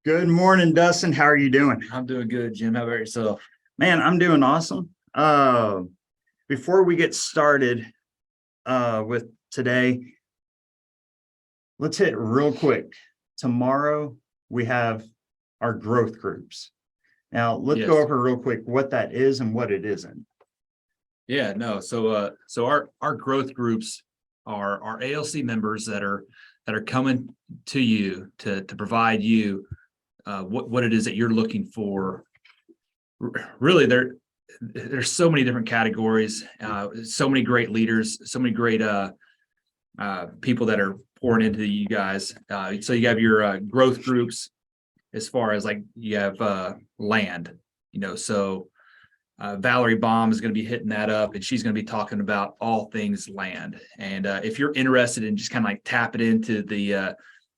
Good morning, Dustin. How are you doing? I'm doing good, Jim. How about yourself? Man, I'm doing awesome. Before we get started with today, let's hit real quick. Tomorrow we have our growth groups. Now let's go over real quick what that is and what it isn't. Yeah, no. So our growth groups are our ALC members that are coming to you to provide you what it is that you're looking for. Really, there's so many different categories, so many great leaders, so many great people that are pouring into you guys. So you have your growth groups as far as like you have land, so Valerie Baum is going to be hitting that up, and she's going to be talking about all things land. And if you're interested in just kind of like tapping into the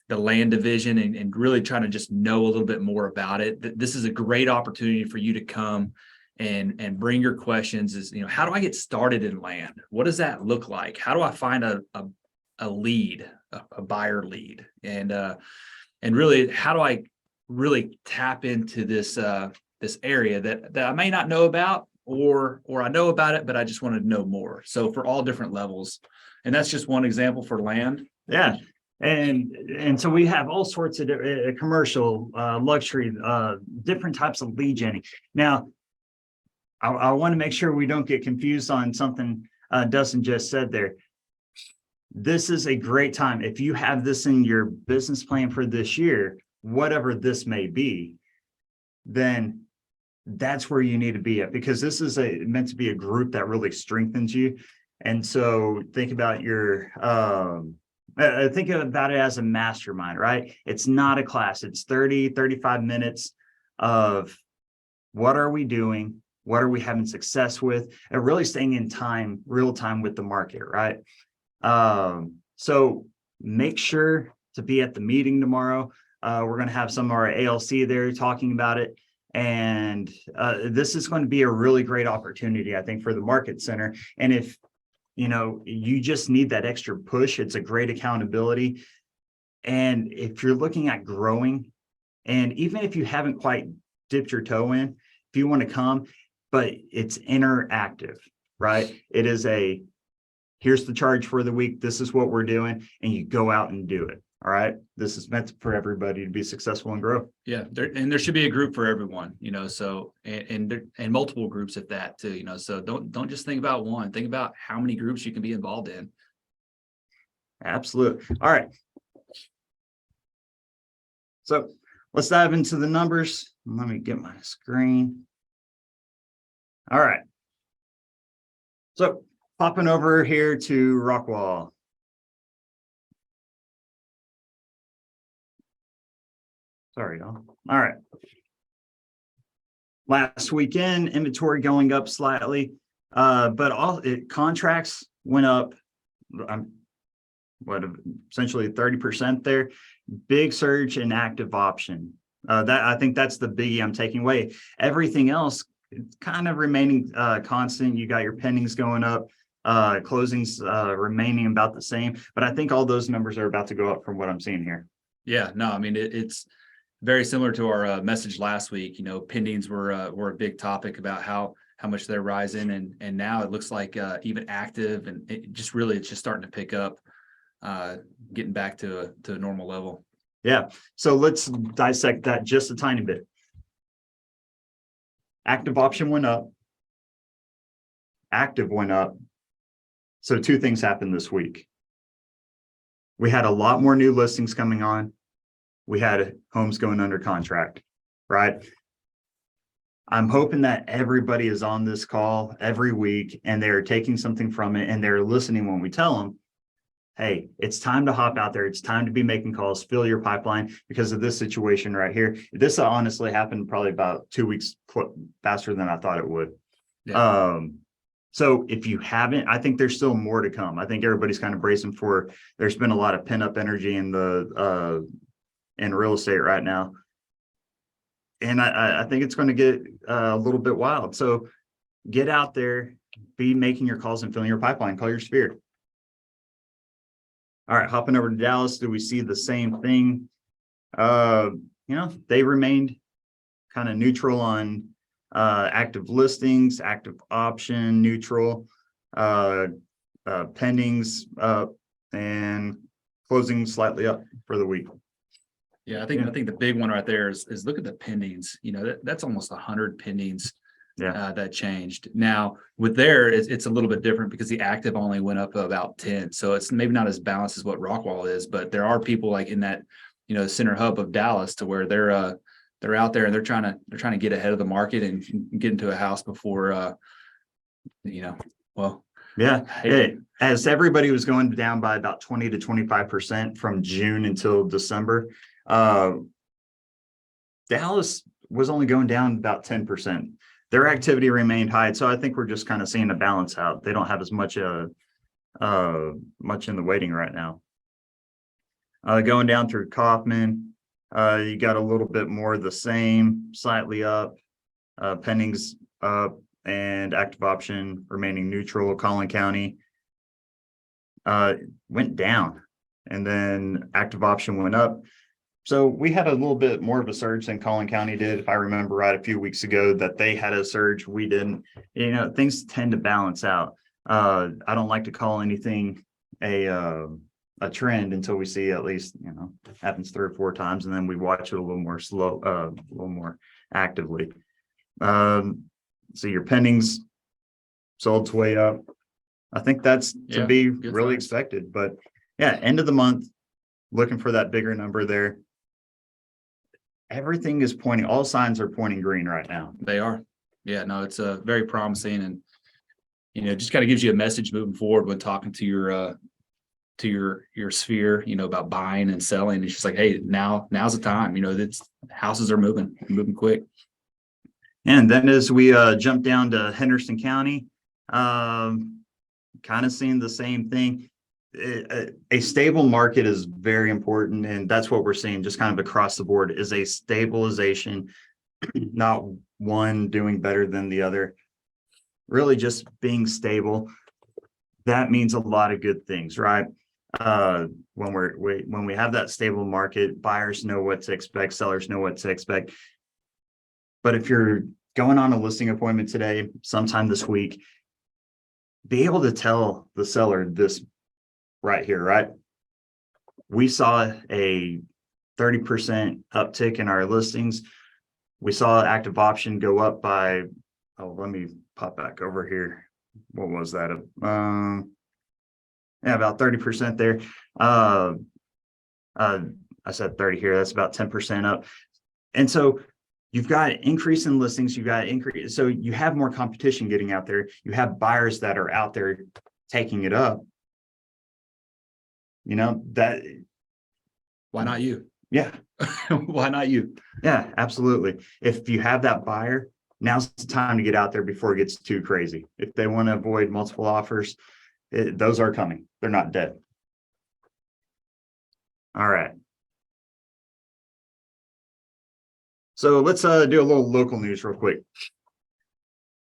land division and really trying to just know a little bit more about it, this is a great opportunity for you to come and bring your questions. Is how do I get started in land? What does that look like? How do I find a lead, a buyer lead, and really how do I really tap into this area that I may not know about, or I know about it, but I just wanted to know more. So for all different levels, and that's just one example for land. Yeah. And so we have all sorts of commercial, luxury, different types of lead genning. Now, I want to make sure we don't get confused on something Dustin just said there. This is a great time. If you have this in your business plan for this year, whatever this may be, then that's where you need to be at, because this is meant to be a group that really strengthens you. And so think about think about it as a mastermind, right? It's not a class. It's 35 minutes of what are we doing? What are we having success with? And really staying in real time with the market, right? So make sure to be at the meeting tomorrow. We're going to have some of our ALC there talking about it. And this is going to be a really great opportunity, I think, for the market center. And if you just need that extra push, it's a great accountability. And if you're looking at growing, and even if you haven't quite dipped your toe in, if you want to come, but it's interactive, right? It is here's the charge for the week. This is what we're doing. And you go out and do it. All right. This is meant for everybody to be successful and grow. Yeah. There should be a group for everyone, so, and multiple groups at that too, so don't just think about one, think about how many groups you can be involved in. Absolutely. All right. So let's dive into the numbers. Let me get my screen. All right. So popping over here to Rockwall. Sorry, y'all. All right. Last weekend, inventory going up slightly, but contracts went up. Essentially 30% there. Big surge in active option. I think that's the biggie I'm taking away. Everything else kind of remaining constant. You got your pendings going up, closings remaining about the same. But I think all those numbers are about to go up from what I'm seeing here. Yeah, no, I mean it's very similar to our message last week. Pendings were a big topic about how much they're rising, and now it looks like even active, and it's just starting to pick up, getting back to a normal level. Yeah. So let's dissect that just a tiny bit. Active option went up. Active went up. So two things happened this week. We had a lot more new listings coming on. We had homes going under contract, right? I'm hoping that everybody is on this call every week and they're taking something from it and they're listening when we tell them, hey, it's time to hop out there. It's time to be making calls, fill your pipeline because of this situation right here. This honestly happened probably about 2 weeks faster than I thought it would. Yeah. So if you haven't, I think there's still more to come. I think everybody's kind of bracing for, there's been a lot of pent up energy in in real estate right now. And I think it's going to get a little bit wild. So get out there, be making your calls and filling your pipeline, call your spirit. All right, hopping over to Dallas, do we see the same thing? they remained kind of neutral on active listings, active option, neutral, pendings up, and closing slightly up for the week. Yeah, I think the big one right there is look at the pendings. That's almost 100 pendings that changed. Now with there, it's a little bit different because the active only went up about 10. So it's maybe not as balanced as what Rockwall is, but there are people like in that, center hub of Dallas to where they're out there and they're trying to get ahead of the market and get into a house before, well. Yeah. As everybody was going down by about 20 to 25% from June until December, Dallas was only going down about 10%. Their activity remained high. So I think we're just kind of seeing a balance out. They don't have as much in the waiting right now. Going down through Kaufman, you got a little bit more of the same, slightly up, pendings up, and active option remaining neutral. Collin County went down, and then active option went up. So we had a little bit more of a surge than Collin County did. If I remember right, a few weeks ago that they had a surge, we didn't. Things tend to balance out. I don't like to call anything a trend until we see at least, happens 3 or 4 times, and then we watch it a little more slow, a little more actively. So your pendings sold its way up. I think that's to be really expected, but end of the month, looking for that bigger number there. Everything is pointing, all signs are pointing green right now. They are. Yeah, no, it's very promising, and just kind of gives you a message moving forward when talking to your sphere, about buying and selling. It's just like, hey, now's the time. It's houses are moving quick. And then as we jump down to Henderson County, kind of seeing the same thing. A stable market is very important, and that's what we're seeing just kind of across the board is a stabilization, not one doing better than the other, really just being stable. That means a lot of good things, right? When we have that stable market, buyers know what to expect, sellers know what to expect. But if you're going on a listing appointment today, sometime this week, be able to tell the seller this right here, right? We saw a 30% uptick in our listings. We saw active option go up by, let me pop back over here. What was that? About 30% there. I said 30 here. That's about 10% up. And so you've got increase in listings. You've got increase. So you have more competition getting out there. You have buyers that are out there taking it up. That. Why not you? Yeah. Why not you? Yeah, absolutely. If you have that buyer, now's the time to get out there before it gets too crazy. If they want to avoid multiple offers, those are coming. They're not dead. All right. So let's do a little local news real quick.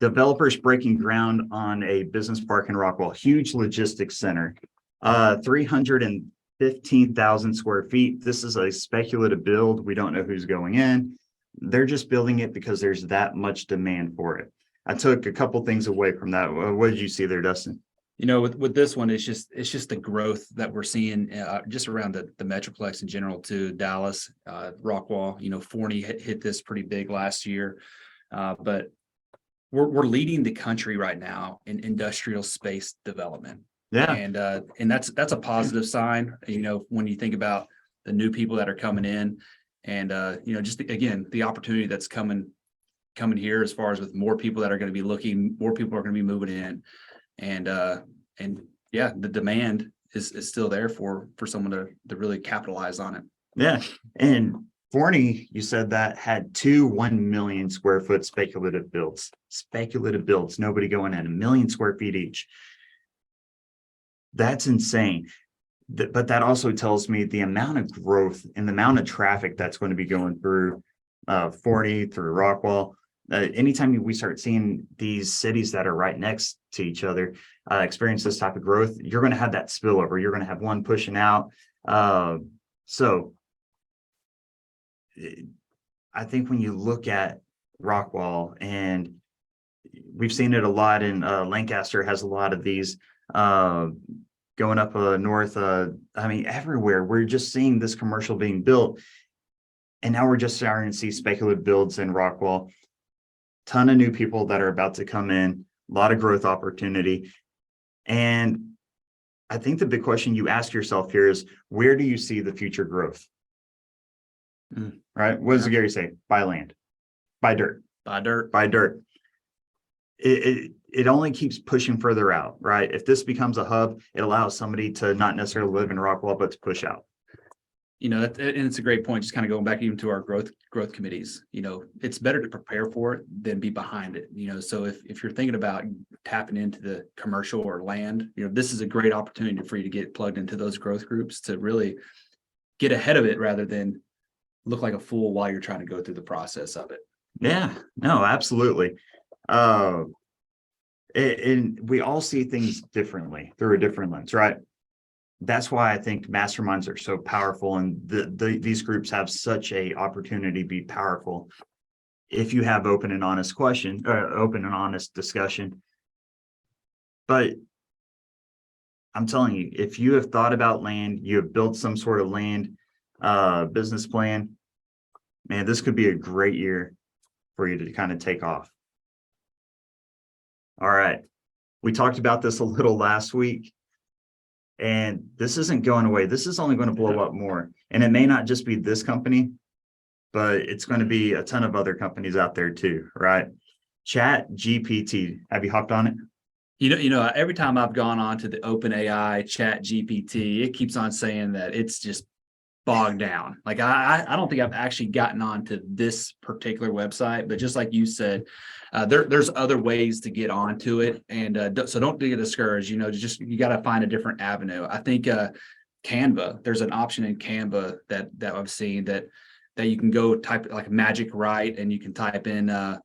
Developers breaking ground on a business park in Rockwall, huge logistics center, 315,000 square feet. This is a speculative build. We don't know who's going in. They're just building it because there's that much demand for it. I took a couple things away from that. What did you see there, Dustin? With this one, it's just the growth that we're seeing just around the Metroplex in general too. Dallas, Rockwall, Forney hit this pretty big last year, but we're leading the country right now in industrial space development. Yeah, and that's a positive sign. When you think about the new people that are coming in, and just again the opportunity that's coming here as far as with more people that are going to be looking, more people are going to be moving in. And the demand is still there for someone to really capitalize on it. Yeah. And Forney, you said that had 2 1 million square foot speculative builds, nobody going in, 1 million square feet each. That's insane. But that also tells me the amount of growth and the amount of traffic that's going to be going through Forney, through Rockwall. Anytime we start seeing these cities that are right next to each other experience this type of growth, you're going to have that spillover. You're going to have one pushing out. So I think when you look at Rockwall, and we've seen it a lot in Lancaster has a lot of these uh, going up north. I mean, everywhere we're just seeing this commercial being built. And now we're just starting to see speculative builds in Rockwall. Ton of new people that are about to come in, a lot of growth opportunity. And I think the big question you ask yourself here is, where do you see the future growth? Right? What does Gary say? Buy land, buy dirt, Buy dirt. buy dirt. It only keeps pushing further out, right? If this becomes a hub, it allows somebody to not necessarily live in Rockwall, but to push out. And it's a great point, just kind of going back even to our growth committees. It's better to prepare for it than be behind it. So if you're thinking about tapping into the commercial or land, this is a great opportunity for you to get plugged into those growth groups to really get ahead of it rather than look like a fool while you're trying to go through the process of it. Yeah, no, absolutely. And we all see things differently through a different lens, right? That's why I think masterminds are so powerful, and these groups have such a opportunity to be powerful if you have open and honest discussion. But I'm telling you, if you have thought about land, you have built some sort of land business plan, man, this could be a great year for you to kind of take off. All right. We talked about this a little last week, and this isn't going away. This is only going to blow up more. And it may not just be this company, but it's going to be a ton of other companies out there too, right? Chat GPT. Have you hopped on it? Every time I've gone on to the OpenAI Chat GPT, it keeps on saying that it's just bogged down. Like I don't think I've actually gotten onto this particular website, but just like you said, there's other ways to get onto it, and so don't get discouraged. You got to find a different avenue. I think Canva. There's an option in Canva that I've seen that you can go type like magic write, and you can type in the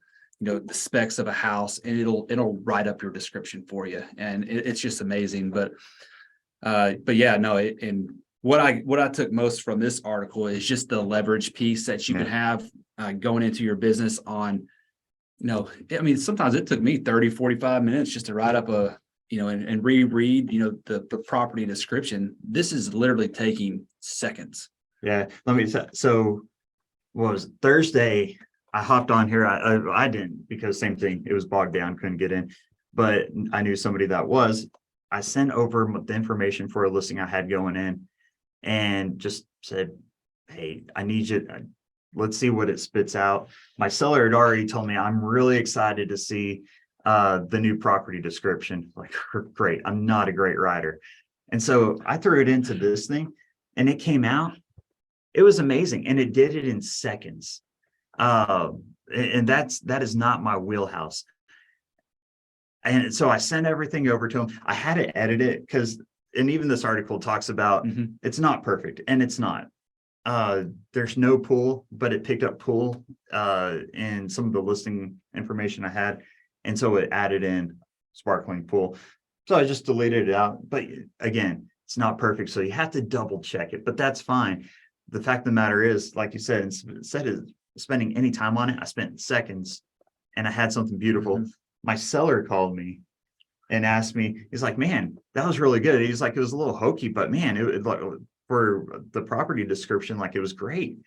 specs of a house, and it'll write up your description for you, and it's just amazing. But yeah, no, and what I took most from this article is just the leverage piece that you can have going into your business on. Sometimes it took me 30, 45 minutes just to write up and reread, the property description. This is literally taking seconds. Yeah. So what was it? Thursday? I hopped on here. I didn't, because same thing. It was bogged down, couldn't get in, but I knew somebody that was. I sent over the information for a listing I had going in, and just said, hey, I need you. Let's see what it spits out. My seller had already told me, I'm really excited to see the new property description. Like, great. I'm not a great writer. And so I threw it into this thing, and it came out. It was amazing. And it did it in seconds. And that is not my wheelhouse. And so I sent everything over to him. I had to edit it and even this article talks about it's not perfect, and it's not. There's no pool, but it picked up pool in some of the listing information I had. And so it added in sparkling pool. So I just deleted it out. But again, it's not perfect. So you have to double check it, but that's fine. The fact of the matter is, like you said, instead of spending any time on it, I spent seconds, and I had something beautiful. My seller called me and asked me, he's like, man, that was really good. He's like, it was a little hokey, but man, it like, for the property description, like, it was great.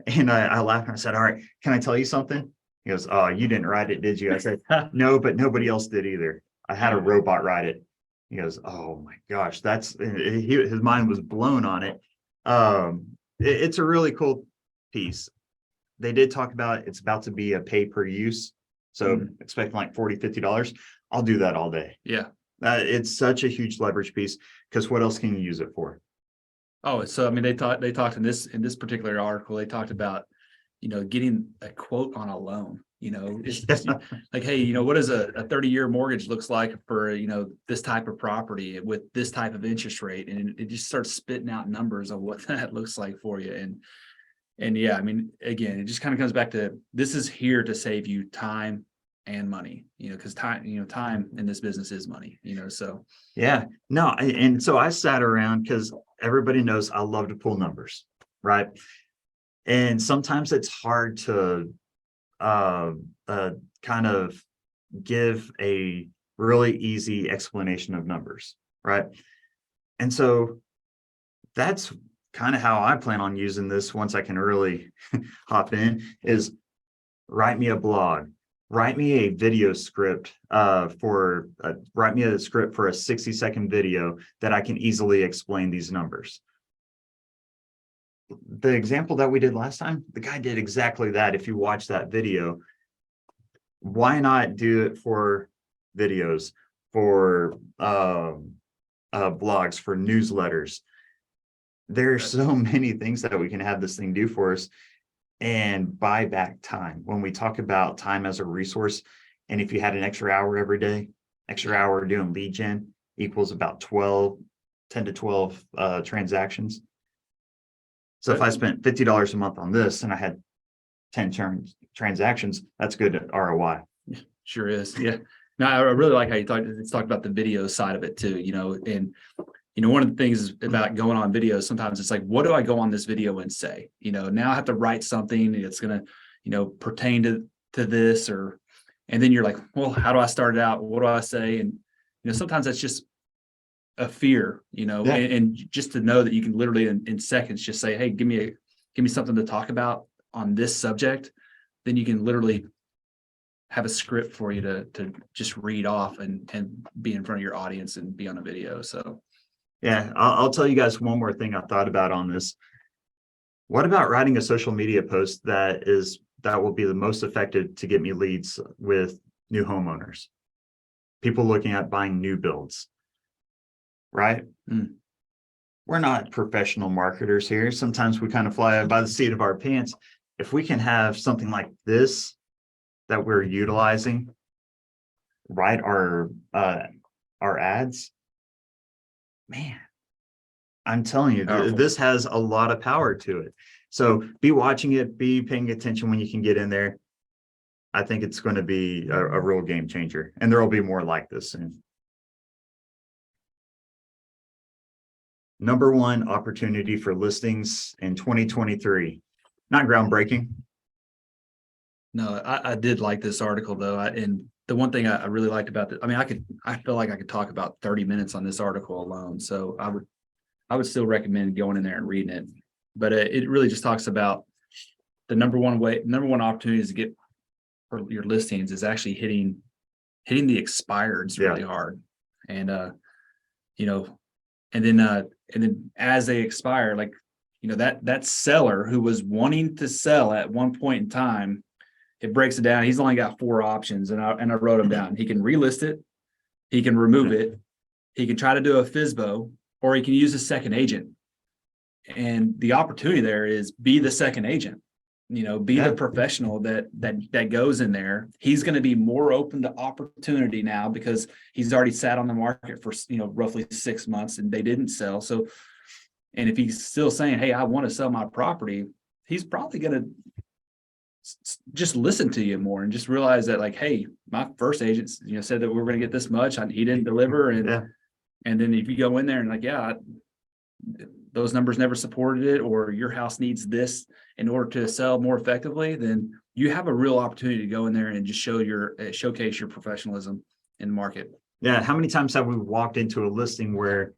And I laughed and I said, all right, can I tell you something? He goes, oh, you didn't write it, did you? I said, no, but nobody else did either. I had a robot write it. He goes, oh my gosh, his mind was blown on it. It's a really cool piece. They did talk about it's about to be a pay per use. So expecting like $40, $50. I'll do that all day. Yeah. It's such a huge leverage piece, because what else can you use it for? Oh, so they talked in this particular article, they talked about, getting a quote on a loan. It's like, hey, what does a 30-year mortgage looks like for, this type of property with this type of interest rate, and it just starts spitting out numbers of what that looks like for you. And yeah, again, it just kind of comes back to, this is here to save you time and money, because time in this business is money, so. Yeah, no. And so I sat around, because everybody knows I love to pull numbers, right? And sometimes it's hard to kind of give a really easy explanation of numbers, right? And so that's kind of how I plan on using this once I can really hop in, is write me a blog, write me a video script write me a script for a 60-second video that I can easily explain these numbers. The example that we did last time, the guy did exactly that. If you watch that video, why not do it for videos, for blogs, for newsletters? There are so many things that we can have this thing do for us and buy back time. When we talk about time as a resource, and if you had an extra hour every day, extra hour doing lead gen equals about 10 to 12 transactions. So if I spent $50 a month on this and I had 10 transactions, that's good ROI. Sure is. Yeah. No, I really like how you talked about the video side of it too, and one of the things about going on videos, sometimes it's like, what do I go on this video and say? Now I have to write something that's going to, pertain to this, and then you're like, well, how do I start it out? What do I say? And, sometimes that's just a fear, and just to know that you can literally in seconds just say, hey, give me something to talk about on this subject. Then you can literally have a script for you to just read off and be in front of your audience and be on a video. So. Yeah, I'll tell you guys one more thing I thought about on this. What about writing a social media post that will be the most effective to get me leads with new homeowners, people looking at buying new builds, right? We're not professional marketers here. Sometimes we kind of fly by the seat of our pants. If we can have something like this that we're utilizing, write our ads, man, I'm telling you, this has a lot of power to it. So be watching it, be paying attention when you can get in there. I think it's going to be a real game changer, and there will be more like this soon. Number one opportunity for listings in 2023. Not groundbreaking. No, I did like this article though. And the one thing I really liked about it, I feel like I could talk about 30 minutes on this article alone. So I would still recommend going in there and reading it. But it really just talks about the number one opportunity to get for your listings is actually hitting the expireds really hard. And and then as they expire, like, that seller who was wanting to sell at one point in time, it breaks it down. He's only got 4 options, and I wrote them down. He can relist it, he can remove it, he can try to do a FSBO, or he can use a second agent. And the opportunity there is be the second agent. Be the professional that goes in there. He's going to be more open to opportunity now because he's already sat on the market for roughly 6 months and they didn't sell. So, and if he's still saying, hey, I want to sell my property, he's probably going to just listen to you more and just realize that, like, hey, my first agent said that we were going to get this much, he didn't deliver, and then if you go in there and like, those numbers never supported it, or your house needs this in order to sell more effectively, then you have a real opportunity to go in there and just showcase your professionalism in the market. Yeah. How many times have we walked into a listing where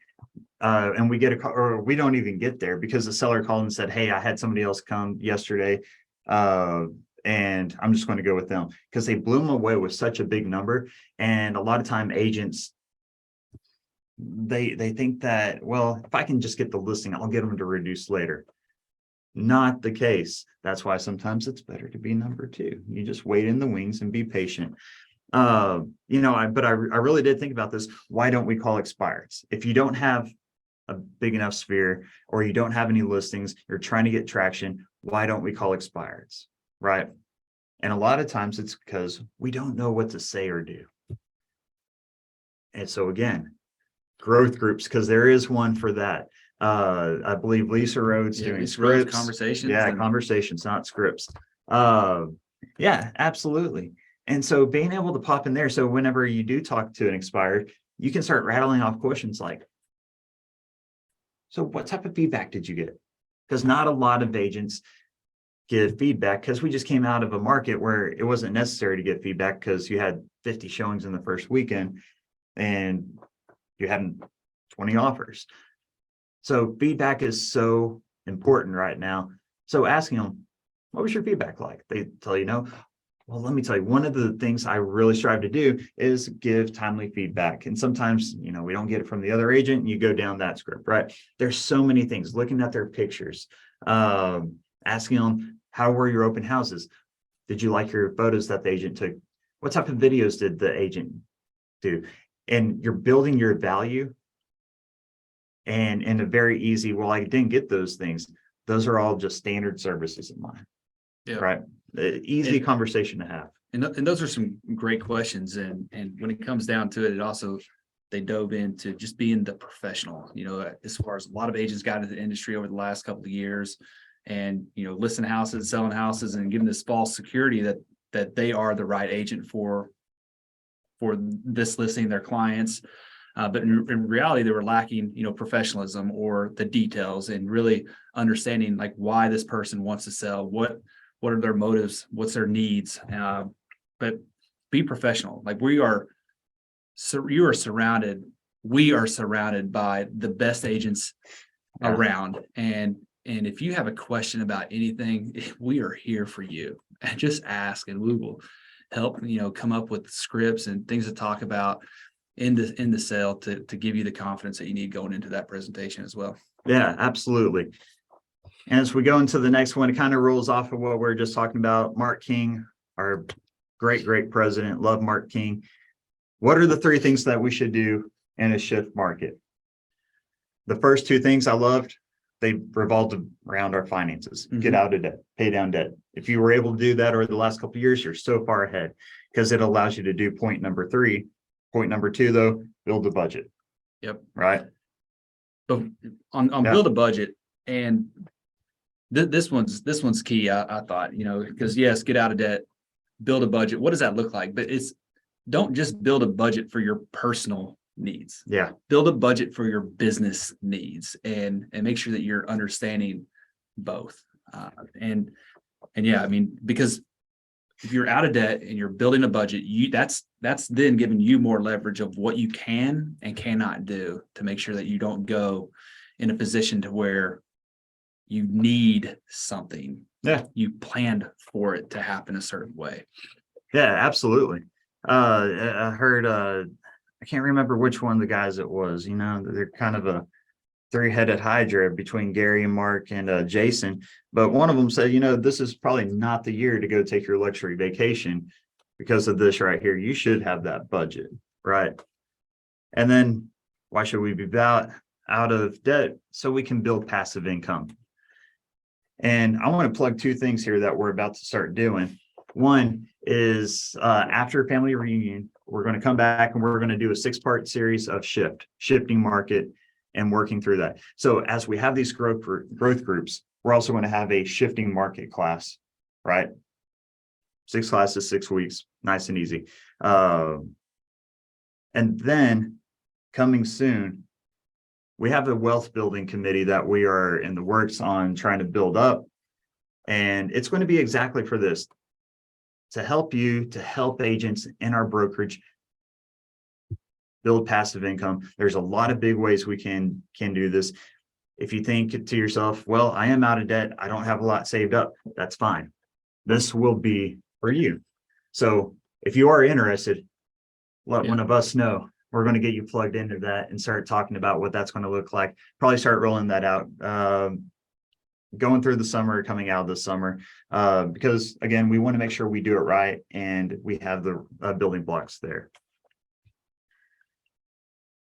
and we get a call, or we don't even get there because the seller called and said, hey, I had somebody else come yesterday, and I'm just going to go with them, because they blew them away with such a big number. And a lot of time agents, they think that, well, if I can just get the listing, I'll get them to reduce later. Not the case. That's why sometimes it's better to be number 2. You just wait in the wings and be patient. I really did think about this. Why don't we call expireds? If you don't have a big enough sphere, or you don't have any listings, you're trying to get traction, why don't we call expireds, right? And a lot of times it's because we don't know what to say or do. And so again, growth groups, because there is one for that. I believe Lisa Rhodes doing scripts, conversations. Conversations, not scripts. Yeah, absolutely. And so being able to pop in there, so whenever you do talk to an expired, you can start rattling off questions like, so what type of feedback did you get? Because not a lot of agents give feedback because we just came out of a market where it wasn't necessary to get feedback because you had 50 showings in the first weekend and you had 20 offers. So feedback is so important right now. So asking them, what was your feedback like? They tell you no. Well, let me tell you, one of the things I really strive to do is give timely feedback. And sometimes, we don't get it from the other agent and you go down that script, right? There's so many things, looking at their pictures, asking them, how were your open houses? Did you like your photos that the agent took? What type of videos did the agent do? And you're building your value. And in a very easy, well, I didn't get those things. Those are all just standard services of mine. Yeah. Right. Easy conversation to have. And those are some great questions. And when it comes down to it, they dove into just being the professional, as far as a lot of agents got into the industry over the last couple of years and, listing houses, selling houses and giving this false security that they are the right agent for this listing, their clients. But in reality, they were lacking, professionalism or the details and really understanding like why this person wants to sell, what are their motives, what's their needs. But be professional. Like we are surrounded by the best agents around. And if you have a question about anything, we are here for you. And just ask and we will help, come up with scripts and things to talk about in the sale to give you the confidence that you need going into that presentation as well. Yeah, absolutely. And as we go into the next one, it kind of rolls off of what we are just talking about. Mark King, our great president, love Mark King. What are the 3 things that we should do in a shift market? The first 2 things I loved, they revolved around our finances. Mm-hmm. Get out of debt, pay down debt. If you were able to do that over the last couple of years, you're so far ahead because it allows you to do point number 3. Point number 2, though, build a budget. Yep. Right. So on build a budget, and this one's key. I thought, because yes, get out of debt, build a budget. What does that look like? But don't just build a budget for your personal needs. Yeah. Build a budget for your business needs and make sure that you're understanding both. And yeah, because if you're out of debt and you're building a budget, that's then giving you more leverage of what you can and cannot do to make sure that you don't go in a position to where you need something. Yeah. You planned for it to happen a certain way. Yeah, absolutely. I heard, I can't remember which one of the guys it was, they're kind of a 3-headed hydra between Gary and Mark and Jason. But one of them said, this is probably not the year to go take your luxury vacation because of this right here. You should have that budget, right? And then why should we be out of debt? So we can build passive income. And I want to plug 2 things here that we're about to start doing. One is after family reunion, we're going to come back and we're going to do a 6-part series of shifting market and working through that. So as we have these growth groups, we're also going to have a shifting market class, right? 6 classes, 6 weeks, nice and easy. And then coming soon, we have a wealth building committee that we are in the works on trying to build up. And it's going to be exactly for this, to help agents in our brokerage build passive income. There's a lot of big ways we can do this. If you think to yourself, well, I am out of debt, I don't have a lot saved up, that's fine. This will be for you. So if you are interested, let one of us know. We're going to get you plugged into that and start talking about what that's going to look like. Probably start rolling that out going through the summer, coming out of the summer, because again, we want to make sure we do it right and we have the building blocks there.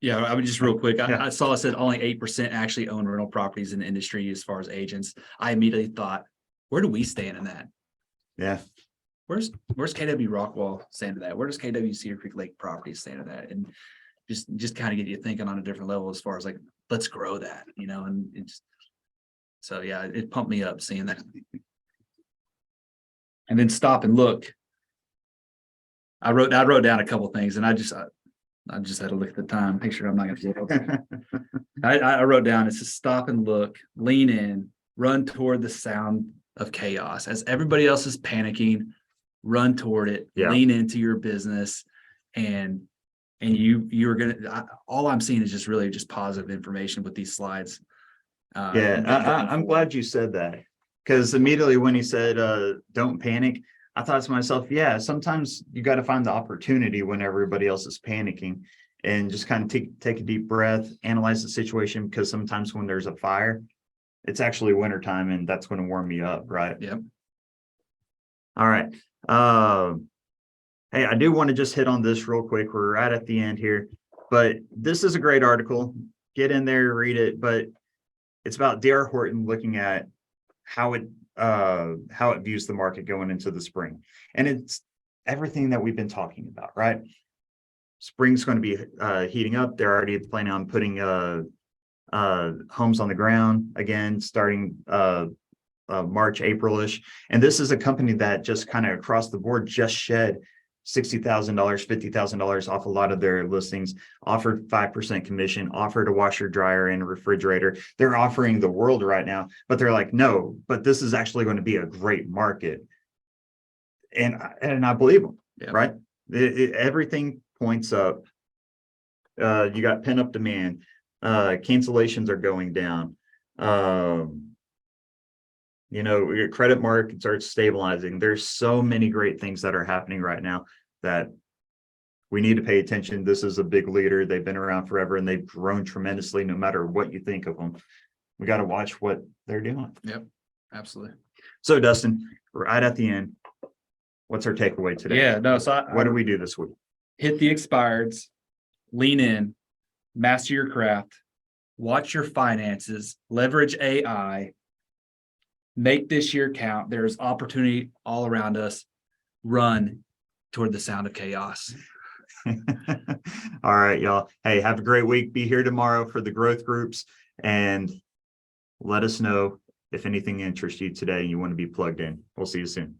Yeah, I would just real quick. I saw it said only 8% actually own rental properties in the industry as far as agents. I immediately thought, where do we stand in that? Yeah. Where's KW Rockwall stand in that? Where does KW Cedar Creek Lake Properties stand in that? And just kind of get you thinking on a different level as far as like, let's grow that, and it's so yeah, it pumped me up seeing that. And then stop and look. I wrote down a couple of things and I just had to look at the time, make sure I'm not going to. I wrote down, it says stop and look, lean in, run toward the sound of chaos. As everybody else is panicking, run toward it, Yeah. lean into your business, and you're gonna. All I'm seeing is just really just positive information with these slides. Yeah, going I'm forward. glad you said that, because immediately when he said, don't panic, I thought to myself, yeah, sometimes you got to find the opportunity when everybody else is panicking, and just kind of take a deep breath, analyze the situation, because sometimes when there's a fire, it's actually wintertime and that's going to warm me up, right? Yep. All right. Hey, I do want to just hit on this real quick. We're right at the end here, but this is a great article. Get in there, read it. But it's about D.R. Horton looking at how it views the market going into the spring, and it's everything that we've been talking about, right? Spring's going to be heating up. They're already planning on putting homes on the ground again, starting March, April-ish. And this is a company that just kind of across the board just shed $60,000, $50,000 off a lot of their listings, offered 5% commission, offered a washer, dryer, and a refrigerator. They're offering the world right now, but they're like, no, but this is actually going to be a great market. And I believe them, Yeah. right? Everything points up. You got pent-up demand. Cancellations are going down. Your credit markets are stabilizing. There's so many great things that are happening right now that we need to pay attention. This is a big leader. They've been around forever and they've grown tremendously, no matter what you think of them. We got to watch what they're doing. Yep. Absolutely. So, Dustin, right at the end, what's our takeaway today? Yeah. No. So what do we do this week? Hit the expireds, lean in, master your craft, watch your finances, leverage AI, make this year count. There's opportunity all around us. Run toward the sound of chaos. All right, y'all. Hey, have a great week. Be here tomorrow for the growth groups, and let us know if anything interests you today and you want to be plugged in. We'll see you soon.